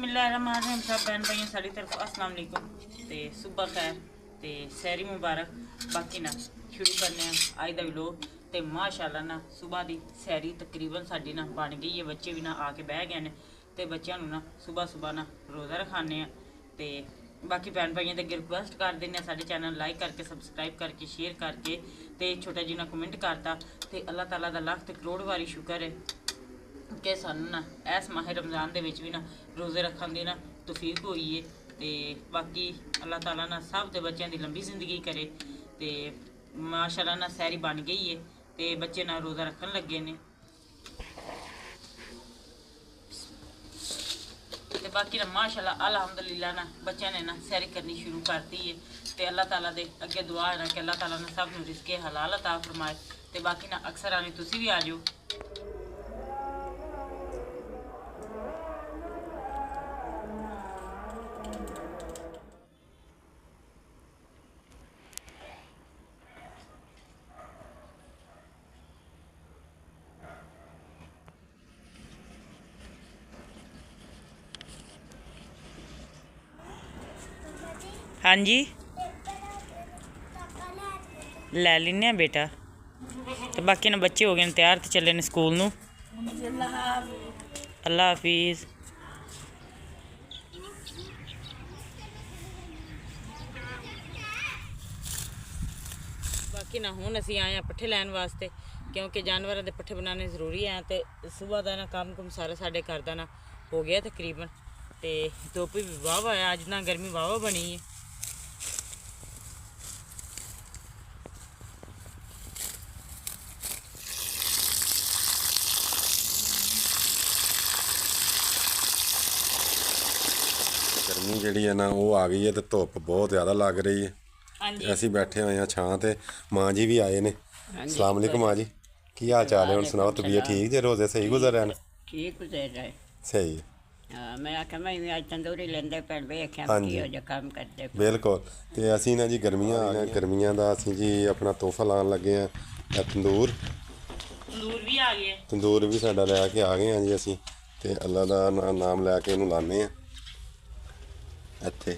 बिस्मिल्लाहिर्रहमानिर्रहीम। सब बहन भाइयों सारी तरफ अस्सलाम वालेकुम ते सुबह खैर ते सैरी मुबारक। बाकी ना शुरू करने अज का व्लॉग ते माशाअल्लाह ना सुबह की सैरी तकरीबन साड़ी ना बन गई है। बच्चे भी ना आके बह गए हैं तो बच्चों ना सुबह सुबह ना रोज़ा रखाने ते बाकी भैन भाइयों के अगे रिक्वेस्ट कर दें साढ़े चैनल लाइक करके सबसक्राइब करके शेयर करके तो छोटा जी ना कमेंट करता तो अल्लाह ताला का लख ते करोड़ वारी शुक्र है कि सानू ना इस माह रमज़ान दे विच भी ना रोज़े रखन दी ना तौफीक होई है। तो बाकी अल्लाह ताला ना सब दे बच्चों की लंबी जिंदगी करे। तो माशाअल्लाह ना सैरी बन गई है तो बच्चे ना रोज़ा रखन लगे ने। तो बाकी ना माशाअल्लाह अल्हम्दुलिल्लाह ना बच्चों ने ना सैरी करनी शुरू कर दी है। तो अल्लाह ताला दे अगे दुआ है ना कि अल्लाह ताला ने सब नूं रिज़्क़े हलाल अता फरमाए। तो बाकी ना अक्सर आने तुसी भी आ जाओ। हाँ जी लै लें बेटा। तो बाकी ना बच्चे हो गए तैयार तो चले ने स्कूल नूं। अल्लाह हाफिज़। बाकी ना हुण असीं आए हैं पट्ठे लैन वास्ते क्योंकि जानवरों के पट्ठे बनाने जरूरी है। तो सुबह का ना काम कुम सारा साढ़े घर का ना हो गया तकरीबन। तो धुप्प भी वाहवा है अज ना गर्मी वाहवा बनी है। गर्मी जी है ना वो आ गई है तो धुप्प बहुत ज़्यादा लग रही है। असी बैठे हुए हैं छां ते माँ जी भी आए ने। अस्सलाम वालेकुम माँ जी, की हाल चाल है? हुण सुनाओ, तबीयत ठीक जे? रोज़े सही गुजर रहे हैं? ठीक गुजर रहे। सही हाँ, मैं आख्या मैं भी अज तंदूरी लेंदे पे वेख्या की हो जा काम करते बिल्कुल। तो असी ना जी गर्मियां दा असी जी अपना तोहफा लान लगे हैं तंदूर तंदूर भी साडा लैके आ गए हैं जी असी। तो अल्लाह का नाम लैके इनू लाने हैं इत्थे।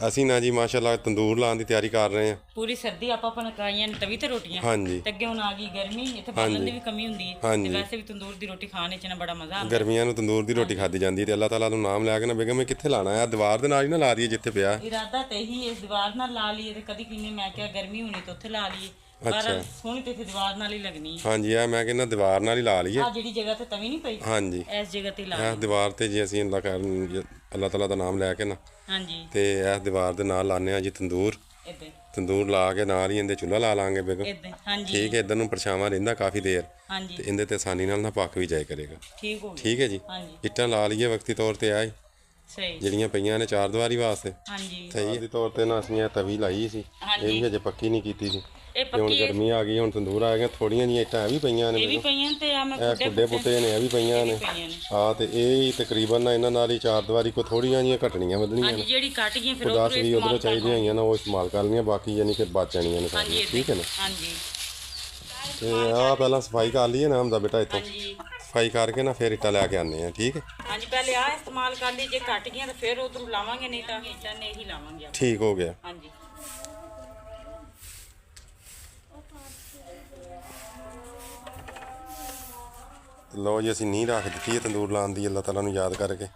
ਅਸੀਂ ना जी माशाअल्लाह तंदूर लाने की तैयारी कर रहे हैं। पूरी सर्दी ਆਪਾਂ ਪਕਾਈਆਂ ਨੇ ਤਵੀ ਤੇ ਰੋਟੀਆਂ ਤੇ ਅੱਗੇ ਹੁਣ ਆ ਗਈ ਗਰਮੀ ਇੱਥੇ ਬਾਲਣ ਦੀ ਵੀ ਕਮੀ ਹੁੰਦੀ ਹੈ ਤੇ ਵੈਸੇ ਵੀ ਤੰਦੂਰ ਦੀ ਰੋਟੀ ਖਾਣੇ ਚ ਨਾ ਬੜਾ ਮਜ਼ਾ ਆਉਂਦਾ। ਗਰਮੀਆਂ ਨੂੰ ਤੰਦੂਰ ਦੀ ਰੋਟੀ ਖਾਦੀ ਜਾਂਦੀ ਤੇ ਅੱਲਾਹ ਤਾਲਾ ਨੂੰ ਨਾਮ ਲੈ ਕੇ ਨਾ ਬੇਗਮ ਕਿੱਥੇ ਲਾਣਾ ਹੈ ਦੀਵਾਰ ਦੇ ਨਾਲ ਹੀ ਨਾ ਲਾ ਦਈਏ ਜਿੱਥੇ ਪਿਆ। ਇਰਾਦਾ ਤੇ ਹੀ ਇਸ ਦੀਵਾਰ ਨਾਲ ਲਾ ਲਈਏ ਤੇ ਕਦੀ ਕਿੰਨੇ ਮੈਂ ਕਿਹਾ ਗਰਮੀ ਹੋਣੀ ਤੇ ਉੱਥੇ ਲਾ ਲਈਏ ਪਰ ਸੋਹਣੀ ਤੇ ਦੀਵਾਰ ਨਾਲ ਹੀ ਲੱਗਣੀ ਹੈ। ਹਾਂਜੀ ਆ ਮੈਂ ਕਹਿੰਦਾ ਦੀਵਾਰ ਨਾਲ ਹੀ ਲਾ ਲਈਏ। ਆ ਜਿਹੜੀ ਜਗ੍ਹਾ ਤੇ ਤਵੀ ਨਹੀਂ ਪਈ ਹਾਂਜੀ ਇਸ ਜਗ੍ਹਾ ਤੇ ਲਾ ਲਈਏ ਦੀਵਾਰ ਤੇ ਜੀ ਅਸੀਂ ਅੱਲਾਹ ਤਾਲਾ ਦਾ ਨਾਮ ਲੈ ਕੇ ਨਾ ਹਾਂਜੀ ਤੇ ਇਸ ਦੀਵਾਰ ਦੇ ਨਾਲ ਲਾਣੇ ਆ ਜੀ ਤੰਦੂਰ। ਤੰਦੂਰ ਲਾ ਕੇ ਨਾਲ ਹੀ ਇਹਦੇ ਚੁੱਲ੍ਹਾ ਲਾ ਲਾਂਗੇ ਬੇਗਮ। ਠੀਕ ਹੈ, ਇਧਰ ਨੂੰ ਪਰਛਾਵਾਂ ਰਹਿੰਦਾ ਕਾਫੀ ਦੇਰ ਤੇ ਇਹਦੇ ਤੇ ਆਸਾਨੀ ਨਾਲ ਨਾ ਪੱਕ ਵੀ ਜਾਏ ਕਰੇਗਾ। ਠੀਕ ਹੈ ਜੀ। ਇੱਟਾਂ ਲਾ ਲਈਏ ਵਕਤੀ ਤੌਰ ਤੇ ਆ ਜਿਹੜੀਆਂ ਪਈਆਂ ਨੇ ਚਾਰ ਦੀਵਾਰੀ ਵਾਸਤੇ। ਸਹੀ ਦੇ ਤੌਰ ਤੇ ਨਾ ਅਸੀਂ ਇਹ ਤਵੀ ਲਾਈ ਸੀ, ਇਹ ਵੀ ਹਜੇ ਪੱਕੀ ਨਹੀਂ ਕੀਤੀ ਸੀ। ਹੁਣ ਗਰਮੀ ਆ ਗਈ, ਹੁਣ ਤੰਦੂਰ ਆ ਗਿਆ। ਥੋੜੀਆਂ ਜਿਹੀਆਂ ਇੱਟਾਂ ਇਹ ਵੀ ਪਈਆਂ ਨੇ, ਇਹ ਖੁੱਡੇ ਪੁੱਟੇ ਨੇ, ਇਹ ਵੀ ਪਈਆਂ ਨੇ। ਹਾਂ ਤੇ ਇਹ ਤਕਰੀਬਨ ਨਾ ਇਹਨਾਂ ਨਾਲ ਹੀ ਚਾਰ ਦੀਵਾਰੀ ਕੋ ਥੋੜੀਆਂ ਜਿਹੀਆਂ ਘਟਣੀਆਂ ਵਧਣੀਆਂ ਨੇ। ਜਿਹੜੀ ਕੱਟ ਗਈਆਂ ਫਿਰ ਉਹ 10 ਵੀ ਉਧਰੋਂ ਚਾਹੀਦੀਆਂ ਹੋਈਆਂ ਨਾ ਉਹ ਇਸਤੇਮਾਲ ਕਰ ਲਈਆਂ, ਬਾਕੀ ਯਾਨੀ ਕਿ ਬਚ ਜਾਣੀਆਂ ਨੇ ਸਾਰੀਆਂ। ਠੀਕ ਹੈ ਨਾ? ਤੇ ਆ ਪਹਿਲਾਂ ਸਫਾਈ ਕਰ ਲਈਏ ਨਾ ਹਮਦਾ ਬੇਟਾ, ਇੱਥੋਂ ਸਫਾਈ ਕਰਕੇ ਨਾ ਫਿਰ ਇੱਟਾਂ ਲੈ ਕੇ ਆਉਂਦੇ ਆ। ਠੀਕ ਹੈ ਹਾਂਜੀ, ਪਹਿਲੇ ਆ ਇਸਤੇਮਾਲ ਕਰ ਲਈ, ਜੇ ਕੱਟ ਗਈਆਂ ਤਾਂ ਫਿਰ ਉਧਰੋਂ ਲਾਵਾਂਗੇ, ਨਹੀਂ ਤਾਂ ਇੱਟਾਂ ਨੇ ਹੀ ਲਾਵਾਂਗੇ। ਠੀਕ ਹੋ ਗਿਆ। ਹਾਂਜੀ ਲਓ ਜੀ, ਅਸੀਂ ਨੀਂਹ ਰੱਖ ਦਿੱਤੀ ਹੈ ਤੰਦੂਰ ਲਾਉਣ ਦੀ ਅੱਲਾਹ ਤਾਲਾ ਨੂੰ ਯਾਦ ਕਰਕੇ।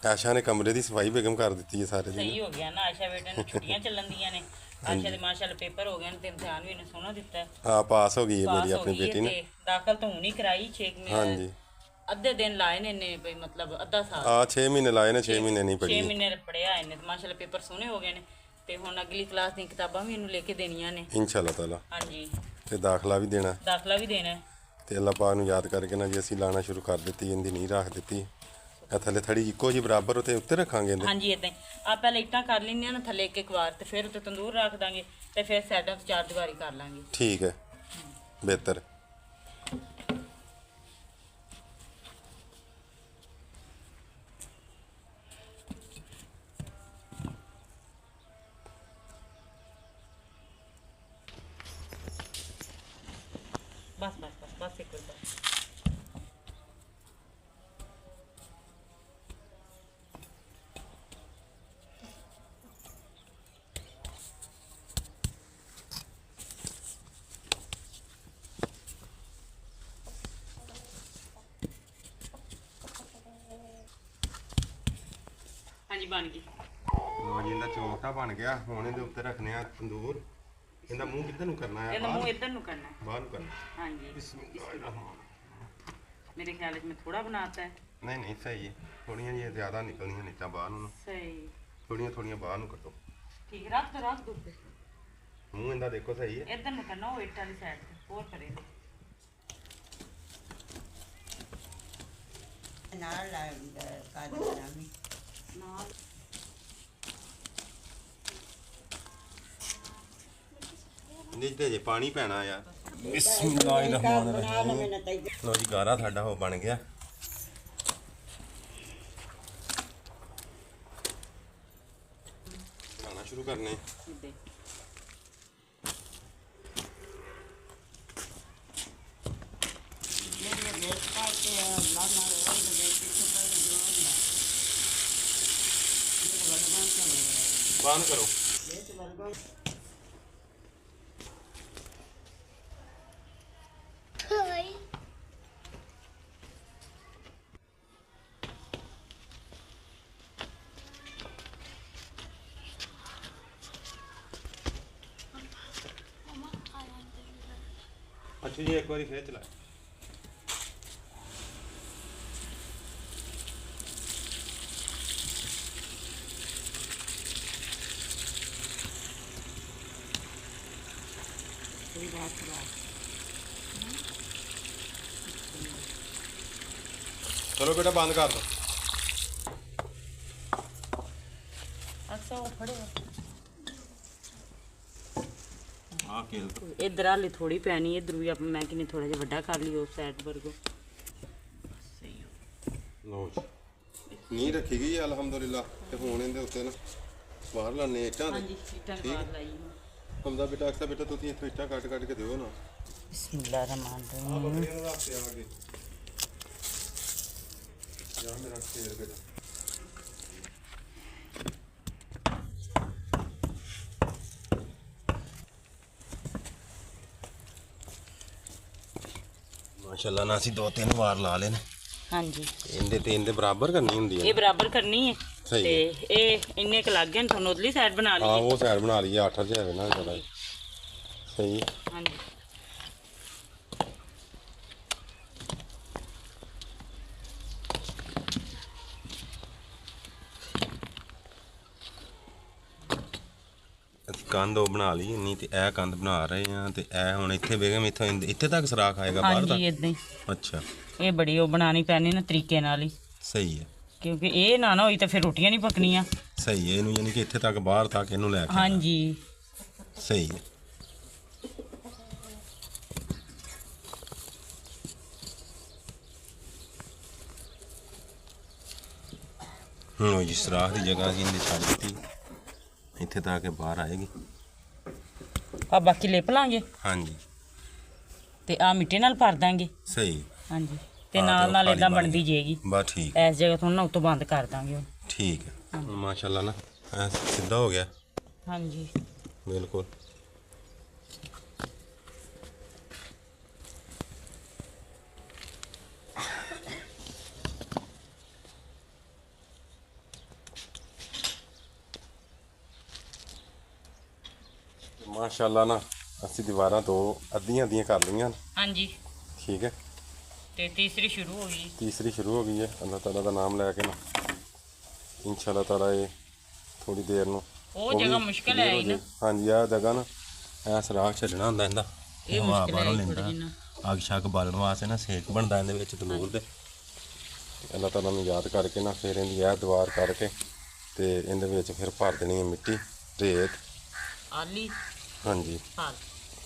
ਆਸ਼ਾ ਨੇ ਕਮਰੇ ਦੀ ਸਫਾਈ ਬੇਗਮ ਕਰ ਦਿੱਤੀ ਹੈ ਸਾਰੇ ਦਿਨ। ਸਹੀ ਹੋ ਗਿਆ ਨਾ, ਆਸ਼ਾ ਬੇਟੇ ਨੂੰ ਛੁੱਟੀਆਂ ਚੱਲਣ ਦੀਆਂ ਨੇ। ਆਸ਼ਾ ਦੇ ਮਾਸ਼ਾਅੱਲਾ ਪੇਪਰ ਹੋ ਗਏ ਨੇ ਤੇ ਇਮਤਿਹਾਨ ਵੀ ਇਹਨੇ ਸੋਹਣਾ ਦਿੱਤਾ। ਹਾਂ ਪਾਸ ਹੋ ਗਈ ਹੈ ਮੇਰੀ ਆਪਣੀ ਬੇਟੀ ਨੇ। ਦਾਖਲ ਤਾਂ ਹੁਣੀ ਕਰਾਈ 6 ਮਹੀਨੇ। ਹਾਂਜੀ ਅੱਧੇ ਦਿਨ ਲਾਏ ਨੇ ਇਹਨੇ ਬਈ ਮਤਲਬ ਅੱਧਾ ਸਾਲ। ਹਾਂ 6 ਮਹੀਨੇ ਲਾਏ ਨੇ, 6 ਮਹੀਨੇ ਨਹੀਂ ਪੜ੍ਹੀ। 6 ਮਹੀਨੇ ਪੜ੍ਹਿਆ ਇਹਨੇ ਤੇ ਮਾਸ਼ਾਅੱਲਾ ਪੇਪਰ ਸੋਹਣੇ ਹੋ ਗਏ ਨੇ ਤੇ ਹੁਣ ਅਗਲੀ ਕਲਾਸ ਦੀਆਂ ਕਿਤਾਬਾਂ ਵੀ ਇਹਨੂੰ ਲੈ ਕੇ ਦੇਣੀਆਂ ਨੇ ਇਨਸ਼ਾਅੱਲਾ ਤਾਲਾ। ਹਾਂਜੀ ਤੇ ਦਾਖਲਾ ਵੀ ਦੇਣਾ ਹੈ। ਤੇ ਅੱਲਾਹ ਪਾਕ ਨੂੰ ਯਾਦ ਕਰਕੇ ਨਾ ਜੀ ਅਸੀਂ ਲਾਣਾ ਸ਼ੁਰੂ ਕਰ ਦਿੱਤੀ, ਇਹਦੀ ਨੀਂਹ ਰੱਖ ਦਿੱਤੀ। ਇਹ ਥੱਲੇ ਥੜੀ ਇੱਕੋ ਜੀ ਬਰਾਬਰ ਉੱਤੇ ਉੱਤੇ ਰੱਖਾਂਗੇ ਇਹਦੇ। ਹਾਂਜੀ ਇਦਾਂ ਹੀ ਆ ਪਹਿਲੇ ਇੱਟਾਂ ਕਰ ਲੈਂਦੇ ਨਾ ਥੱਲੇ ਇੱਕ ਵਾਰ ਤੇ ਫਿਰ ਉੱਤੇ ਤੰਦੂਰ ਰੱਖ ਦਾਂਗੇ ਤੇ ਫਿਰ ਸਾਈਡਾਂ ਤੋਂ ਚਾਰ ਦੀਵਾਰੀ ਕਰ ਲਾਂਗੇ। ਠੀਕ ਹੈ, ਬਿਹਤਰ। बस बस बस बस एक बार ਹਾਂਜੀ ਬਣ ਗਈ। ਲੋ ਜੀ ਇਹਦਾ ਚੌਂਕਾ ਬਣ ਗਿਆ। ਹੁਣ ਇਹਦੇ ਉੱਤੇ ਰੱਖਨੇ ਆ ਤੰਦੂਰ। ਇਹਦਾ ਮੂੰਹ ਕਿੱਧਰ ਨੂੰ ਕਰਨਾ ਹੈ? ਇਹਦਾ ਮੂੰਹ ਇੱਧਰ ਨੂੰ ਕਰਨਾ ਹੈ। ਬਾਹਰ ਨੂੰ ਕਰਨਾ। ਹਾਂਜੀ ਬਿਸਮਿਲ੍ਲਾਹਿਰਰਹਿਮਾਨਿਰਰਹੀਮ। मेरे ख्याल में थोड़ा बनाता है। नहीं सही है। थोड़ियाँ ये ज़्यादा निकलनी नीचा बाहर ਨੂੰ सही थोड़ियाँ बाहर ਨੂੰ ਕੱਟੋ। ठीक है रख दो पे ਮੂੰਹ ਇਹਦਾ ਦੇਖੋ ਸਹੀ ਹੈ। इधर ਨੂੰ करना वो इट वाली साइड पे और करेगा ਨਾਲ ਕਾਜ ਕਰਾਂਗੇ ना ਇਹਦੇ 'ਚ ਤੇ ਜੇ ਪਾਣੀ ਪੈਣਾ ਯਾਰ। ਬਿਸਮਿਲ੍ਲਾਹਿਰਰਹਿਮਾਨਿਰਰਹੀਮ। ਲੋ ਜੀ ਗਾਰਾ ਸਾਡਾ ਉਹ ਬਣ ਗਿਆ। ਖਾਣਾ ਸ਼ੁਰੂ ਕਰਨੇ। दे ਬੰਦ ਕਰੋ। ਅੱਛਾ ਜੀ ਇੱਕ ਵਾਰੀ ਫੇਰ ਚਲਾ। चलो बेटा बंद कर दो। अच्छा वो खड़े हाँ खेल दो। इधर हाली थोड़ी पैनी इधर भी आप मैं कि थोड़ा जिहा वड्डा कर लियो उस साइड पर को सही हो लो जी नींह रखी गई है अल्हम्दुलिल्लाह। ते हुण इहदे उत्ते ना बाहर लाने इट्टां हां जी इटां बाहर लाई हमदा बेटा अक्सा बेटा तुसीं इत्थों इट्टां कट के दिओ ना। बिस्मिल्लाहिर्रहमानिर्रहीम बकरियां नूं रख के आगे या मेरा शेर बेटा। माशाल्लाह ना ਅਸੀਂ 2-3 ਵਾਰ ਲਾ ਲਏ ਨੇ। ਹਾਂਜੀ ਇਹਦੇ ਬਰਾਬਰ ਕਰਨੀ ਹੁੰਦੀ ਹੈ। ਇਹ ਬਰਾਬਰ ਕਰਨੀ ਹੈ ਸਹੀ ਤੇ ਇਹ ਇੰਨੇ ਕ ਲੱਗ ਗਏ ਨੇ ਤੁਹਾਨੂੰ ਉਧਰਲੀ ਸਾਈਡ ਬਣਾ ਹਾਂ ਲਈਏ। ਉਹ ਸਾਈਡ ਬਣਾ ਲਈਏ 8 ਜਿਹਾ ਨਾ ਚਲਾ ਸਹੀ। ਹਾਂਜੀ ਅਸੀਂ ਕੰਧ ਉਹ ਬਣਾ ਲਈ ਨਹੀਂ ਤੇ ਇਹ ਕੰਧ ਬਣਾ ਰਹੇ ਆ ਤੇ ਇਹ ਹੁਣ ਇੱਥੇ ਬੇਗਮ ਇੱਥੇ ਤੱਕ ਸਰਾਖ ਆਏਗਾ ਬਾਹਰ ਤੱਕ। ਹਾਂਜੀ ਇਦਾਂ ਹੀ ਅੱਛਾ ਇਹ ਬੜੀ ਉਹ ਬਣਾਣੀ ਪੈਣੀ ਨਾ ਤਰੀਕੇ ਨਾਲ ਹੀ ਸਹੀ ਹੈ। ਕਿਉਂਕਿ ਇਹ ਨਾ ਹੋਈ ਤਾਂ ਫਿਰ ਰੋਟੀਆਂ ਨਹੀਂ ਪਕਣੀਆਂ। ਸਹੀ ਹੈ ਇਹਨੂੰ ਯਾਨੀ ਕਿ ਇੱਥੇ ਤੱਕ ਬਾਹਰ ਤੱਕ ਇਹਨੂੰ ਲੈ ਕੇ ਆਉਣਾ। ਹਾਂਜੀ ਸਹੀ ਹੈ। ਹੁਣ ਉਹ ਜਿਸ ਸਰਾਖ ਦੀ ਜਗ੍ਹਾ ਸੀ ਇਹਨੇ ਛੱਡ ਦਿੱਤੀ ਇੱਥੇ ਤੱਕ ਕੇ ਬਾਹਰ ਆਏਗੀ। ਆ ਬਾਕੀ ਲਿਪ ਲਾਂਗੇ ਹਾਂਜੀ ਤੇ ਆ ਮਿੱਟੀ ਨਾਲ ਭਰ ਦਾਂਗੇ। ਸਹੀ ਹਾਂਜੀ ਤੇ ਹਾਂ, ਨਾਲ ਤੇ ਨਾਲ ਉਹ ਇਦਾਂ ਖਾਲੀ ਬਣਦੀ ਜਾਏਗੀ। ਬਸ ਠੀਕ ਇਸ ਜਗ੍ਹਾ ਤੋਂ ਨਾ ਉਤੋਂ ਬੰਦ ਕਰ ਦਾਂਗੇ ਉਹ। ਠੀਕ ਹੈ। ਮਾਸ਼ਾਅੱਲਾ ਨਾ ਐਂ ਸਿੱਧਾ ਹੋ ਗਿਆ ਹਾਂਜੀ ਬਿਲਕੁਲ। ਮਾਸ਼ਾਅੱਲਾ ਨਾ ਅਸੀਂ ਦੀਵਾਰਾਂ ਤੋਂ ਅੱਧੀਆਂ ਕਰ ਲਈਆਂ। ਹਾਂਜੀ ਠੀਕ ਹੈ ਤੇ ਤੀਸਰੀ ਸ਼ੁਰੂ ਹੋ ਗਈ। तीसरी शुरू हो गई है। अल्लाह ताला का नाम लैके ना इंशाल्लाह ताला ये थोड़ी देर ਨੂੰ ਉਹ ਜਗ੍ਹਾ ਮੁਸ਼ਕਲ ਹੈ ਨਾ। ਹਾਂਜੀ ਆ ਜਗ੍ਹਾ ਨਾ ਐ ਸਰਾਖ ਛੱਡਣਾ ਹੁੰਦਾ ਇਹਦਾ। ਇਹ ਹਵਾ ਮੁਸ਼ਕਲ ਬਾਹਰੋਂ ਹੈ ਲੈਂਦਾ ਥੋੜੀ ਜਿਹਾ। ਅੱਗ ਸ਼ੱਕ ਬਾਲਣ ਵਾਸਤੇ ਨਾ ਸੇਕ ਬਣਦਾ ਇਹਦੇ ਵਿੱਚ ਤੰਦੂਰ ਦੇ। ਅੱਲਾਹ ਤਾਲਾ ਨੂੰ ਯਾਦ ਕਰਕੇ ਨਾ ਫਿਰ ਇਹਦੀ ਇਹ ਦੀਵਾਰ ਕਰਕੇ ਤੇ ਇਹਦੇ ਵਿੱਚ ਫਿਰ ਭਰ ਦੇਣੀ ਹੈ ਮਿੱਟੀ ਰੇਤ। ਆਲੀ ਹਾਂਜੀ ਹਾਲ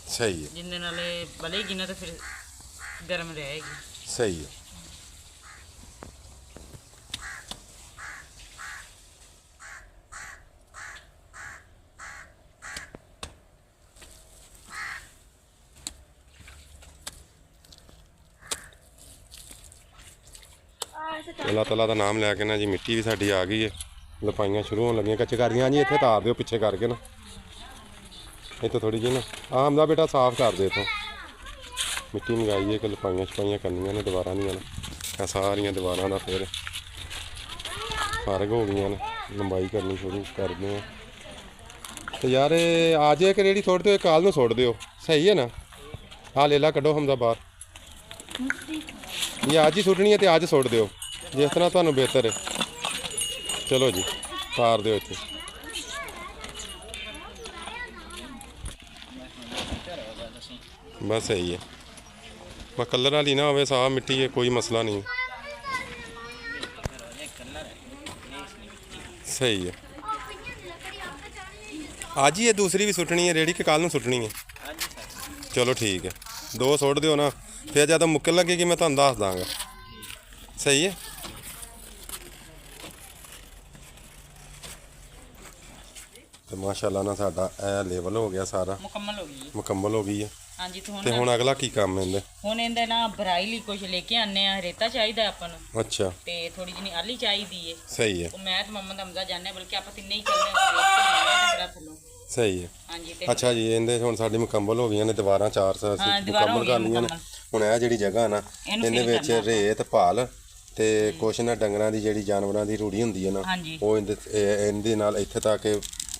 ਸਹੀ ਹੈ ਜਿੰਨੇ ਨਾਲੇ ਬਲੇਗੀ ਨਾ ਤਾਂ ਫਿਰ ਗਰਮ ਰਹੇਗੀ। ਸਹੀ ਹੈ। ਅੱਲਾਹ ਤਾਲਾ ਦਾ ਨਾਮ ਲੈ ਕੇ ਨਾ ਜੀ ਮਿੱਟੀ ਵੀ ਸਾਡੀ ਆ ਗਈ ਹੈ। ਲਪਾਈਆਂ ਸ਼ੁਰੂ ਹੋਣ ਲੱਗੀਆਂ ਕੱਚਕਾਰੀਆਂ ਜੀ ਇੱਥੇ ਤਾਰ ਦਿਓ ਪਿੱਛੇ ਕਰਕੇ ਨਾ ਇੱਥੇ ਥੋੜੀ ਜਿਹੀ ਨਾ ਆਹ ਹਮਦਾ ਬੇਟਾ ਸਾਫ਼ ਕਰ ਦੇ ਇੱਥੋਂ ਮਿੱਟੀ ਮੰਗਾਈਏ ਕਿ ਲਪਾਈਆਂ ਛਪਾਈਆਂ ਕਰਨੀਆਂ ਨੇ ਦੀਵਾਰਾਂ ਦੀਆਂ ਨਾ ਇਹ ਸਾਰੀਆਂ ਦੀਵਾਰਾਂ ਦਾ ਫਿਰ ਫਰਕ ਹੋ ਗਈਆਂ ਨੇ। ਲੰਬਾਈ ਕਰਨੀ ਸ਼ੁਰੂ ਕਰਦੇ ਆ। ਤੇ ਯਾਰ ਇਹ ਆ ਜੇ ਕਿ ਰੇੜੀ ਸੁੱਟ ਦਿਓ, ਕਾਲ ਨੂੰ ਸੁੱਟ ਦਿਓ, ਸਹੀ ਹੈ ਨਾ। ਆ ਲੈ ਲਾ, ਕੱਢੋ ਹਮਜ਼ਾ ਬਾਹਰ। ਇਹ ਅੱਜ ਹੀ ਸੁੱਟਣੀ ਹੈ ਤੇ ਅੱਜ ਸੁੱਟ ਦਿਓ, ਜਿਸ ਤਰ੍ਹਾਂ ਤੁਹਾਨੂੰ ਬਿਹਤਰ ਹੈ। ਚਲੋ ਜੀ, ਤਾਰ ਦਿਓ ਇੱਥੇ। ਬਸ ਸਹੀ ਹੈ, ਬਸ ਕਲਰ ਵਾਲੀ ਨਾ ਹੋਵੇ, ਸਾਫ ਮਿੱਟੀ ਹੈ, ਕੋਈ ਮਸਲਾ ਨਹੀਂ। ਸਹੀ ਹੈ। ਅੱਜ ਹੀ ਇਹ ਦੂਸਰੀ ਵੀ ਸੁੱਟਣੀ ਹੈ ਰੇੜੀ, ਕਿ ਕੱਲ ਨੂੰ ਸੁੱਟਣੀ ਹੈ? ਚਲੋ ਠੀਕ ਹੈ, 2 ਸੁੱਟ ਦਿਓ ਨਾ, ਫਿਰ ਜਦੋਂ ਮੁੱਕਣ ਲੱਗੇਗੀ ਮੈਂ ਤੁਹਾਨੂੰ ਦੱਸ ਦਾਂਗਾ। ਸਹੀ ਹੈ। ਤੇ ਮਾਸ਼ਾਅੱਲਾ ਨਾ ਸਾਡਾ ਇਹ ਲੈਵਲ ਹੋ ਗਿਆ, ਸਾਰਾ ਮੁਕੰਮਲ ਹੋ ਗਈ ਹੈ। ਹਾਂਜੀ ਤੇ ਹੁਣ ਅਗਲਾ ਕੀ ਕੰਮ ਹੈ ਇਹਦੇ? ਹੁਣ ਇਹਦੇ ਨਾ ਭਰਾਈ ਲਈ ਕੁਝ ਲੈ ਕੇ ਆਨੇ ਆ। ਰੇਤਾ ਚਾਹੀਦਾ ਆਪਾਂ ਨੂੰ, ਅੱਛਾ, ਤੇ ਥੋੜੀ ਜਿਹੀ ਆਲੀ ਚਾਹੀਦੀ ਏ। ਸਹੀ ਹੈ। ਉਹ ਮੈਂ ਤੇ ਮੰਮਾ ਦਾ ਮਜ਼ਾ ਜਾਣਿਆ, ਬਲਕਿ ਆਪਾਂ ਤਿੰਨੇ ਹੀ ਚੱਲਦੇ। ਸਹੀ ਹੈ। ਹਾਂਜੀ। ਅੱਛਾ ਜੀ, ਇਹਦੇ ਹੁਣ ਸਾਡੀ ਮੁਕੰਮਲ ਹੋ ਗਈਆਂ ਨੇ ਦੀਵਾਰਾਂ, 4 ਮੁਕੰਮਲ ਕਰ ਲਈਆਂ ਨੇ। ਹੁਣ ਇਹ ਜਿਹੜੀ ਜਗ੍ਹਾ ਨਾ, ਇਹਦੇ ਵਿੱਚ ਰੇਤ ਭਾਲ ਤੇ ਕੁਛ ਨਾ ਡੰਗਰਾਂ ਦੀ ਜਿਹੜੀ ਜਾਨਵਰਾਂ ਦੀ ਰੂੜੀ ਹੁੰਦੀ ਹੈ ਨਾ, ਉਹ ਇਹਦੇ ਨਾਲ ਇੱਥੇ ਤੱਕ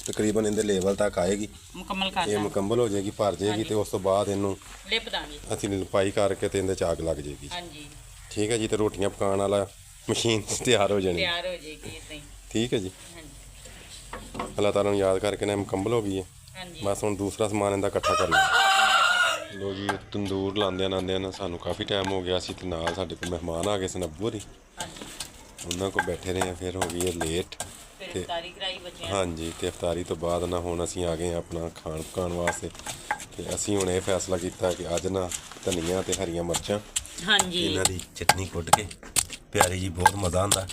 ਤਕਰੀਬਨ ਇਹਦੇ ਲੈਵਲ ਤੱਕ ਆਏਗੀ, ਇਹ ਮੁਕੰਮਲ ਹੋ ਜਾਏਗੀ, ਭਰ ਜਾਏਗੀ। ਤੇ ਉਸ ਤੋਂ ਬਾਅਦ ਇਹਨੂੰ ਲਿਪ ਦਾਂਗੇ ਅਸੀਂ, ਲਿਪਾਈ ਕਰਕੇ ਤੇ ਇਹਦੇ 'ਚ ਅੱਗ ਲੱਗ ਜਾਏਗੀ। ਹਾਂਜੀ, ਠੀਕ ਹੈ ਜੀ। ਤੇ ਰੋਟੀਆਂ ਪਕਾਉਣ ਵਾਲਾ ਮਸ਼ੀਨ ਤਿਆਰ ਹੋ ਜਾਣੀ। ਠੀਕ ਹੈ ਜੀ। ਅੱਲਾਹ ਤਾਲਾ ਨੂੰ ਯਾਦ ਕਰਕੇ ਨਾ ਮੁਕੰਮਲ ਹੋ ਗਈ ਹੈ। ਬਸ ਹੁਣ ਦੂਸਰਾ ਸਮਾਨ ਇਹਦਾ ਇਕੱਠਾ ਕਰ ਲਿਆ। ਲੋ ਜੀ, ਤੰਦੂਰ ਲਾਉਂਦਿਆਂ ਨਾ ਸਾਨੂੰ ਕਾਫੀ ਟਾਈਮ ਹੋ ਗਿਆ ਸੀ, ਤੇ ਨਾਲ ਸਾਡੇ ਕੋਲ ਮਹਿਮਾਨ ਆ ਗਏ ਸਨ, ਅੱਬੂ ਹੋਰੀ, ਉਹਨਾਂ ਕੋਲ ਬੈਠੇ ਰਹੇ। ਫਿਰ ਹੋ ਗਈ ਹੈ ਲੇਟ, ਤੇ ਹਾਂਜੀ, ਤੇ ਇਫਤਾਰੀ ਤੋਂ ਬਾਅਦ ਨਾ ਹੁਣ ਅਸੀਂ ਆ ਗਏ ਆਪਣਾ ਖਾਣ ਪਕਾਉਣ ਵਾਸਤੇ। ਤੇ ਅਸੀਂ ਹੁਣ ਇਹ ਫੈਸਲਾ ਕੀਤਾ ਕਿ ਅੱਜ ਨਾ ਧਨੀਆ ਤੇ ਹਰੀਆਂ ਮਿਰਚਾਂ, ਹਾਂਜੀ, ਇਹਨਾਂ ਦੀ ਚਟਨੀ ਕੁੱਟ ਕੇ ਪਿਆਰੀ ਜੀ, ਬਹੁਤ ਮਜ਼ਾ ਆਉਂਦਾ।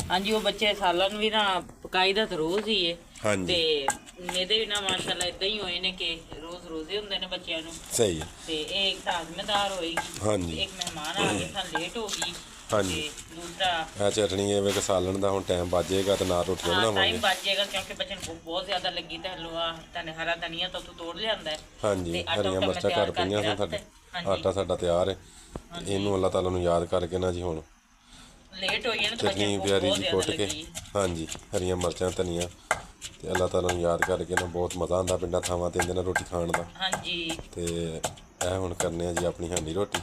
ਹਾਂਜੀ, ਉਹ ਬੱਚੇ ਸਾਲਨ ਵੀ ਨਾ ਪਕਾਈ ਦਾ ਤਾਂ ਰੋਜ਼ ਹੀ ਹੈ। ਹਾਂਜੀ। ਤੇ ਇਹਦੇ ਵੀ ਨਾ ਮਾਸ਼ਾਅੱਲਾ ਇਦਾਂ ਹੀ ਹੋਏ ਨੇ ਕਿ ਰੋਜ਼ ਰੋਜ਼ੇ ਹੁੰਦੇ ਨੇ ਬੱਚਿਆਂ ਨੂੰ। ਸਹੀ ਹੈ। ਤੇ ਇਹ ਇੱਕ ਤਾਜ਼ਮੇਦਾਰ ਹੋਏਗੀ। ਹਾਂਜੀ। ਇੱਕ ਮਹਿਮਾਨ ਆ ਗਏ ਸਨ, ਲੇਟ ਹੋ ਗਈ। ਹਾਂਜੀ। ਤੇ ਦੂਸਰਾ ਇਹ ਚਟਨੀ ਇਹ ਵੇ ਕਿ ਸਾਲਣ ਦਾ ਹੁਣ ਟਾਈਮ ਵੱਜ ਜਾਏਗਾ, ਤੇ ਨਾਲ ਰੋਟੀਆਂ ਬਣਾਵਾਂਗੇ। ਟਾਈਮ ਵੱਜ ਜਾਏਗਾ ਕਿਉਂਕਿ ਬੱਚੇ ਨੂੰ ਭੁੱਖ ਬਹੁਤ ਜ਼ਿਆਦਾ ਲੱਗੀ, ਤੇ ਹਲਵਾ ਹਰਾ ਧਨੀਆ ਤਾਂ ਤੂੰ ਤੋੜ ਲਿਆਂਦਾ ਹੈ। ਹਾਂਜੀ, ਹਰੀਆਂ ਮਿਰਚਾਂ ਘਰ ਪਈਆਂ ਸਨ ਸਾਡੇ, ਆਟਾ ਸਾਡਾ ਤਿਆਰ ਹੈ। ਤੇ ਇਹਨੂੰ ਅੱਲਾਹ ਤਾਲਾ ਨੂੰ ਯਾਦ ਕਰਕੇ ਨਾ ਜੀ ਹੁਣ ਲੇਟ ਹੋਈ ਹੈ ਨਾ, ਚਟਨੀ ਪਿਆਰੀ ਜੀ ਕੁੱਟ ਕੇ, ਹਾਂਜੀ, ਹਰੀਆਂ ਮਿਰਚਾਂ ਧਨੀਆ, ਤੇ ਅੱਲਾਹ ਤਾਲਾ ਨੂੰ ਯਾਦ ਕਰਕੇ ਨਾ ਬਹੁਤ ਮਜ਼ਾ ਆਉਂਦਾ ਪਿੰਡਾਂ ਥਾਵਾਂ ਤੇ ਇਹਦੇ ਨਾਲ ਰੋਟੀ ਖਾਣ ਦਾ। ਹਾਂਜੀ। ਤੇ ਇਹ ਹੁਣ ਕਰਨੇ ਆ ਜੀ ਆਪਣੀ ਹਾਂਡੀ ਰੋਟੀ।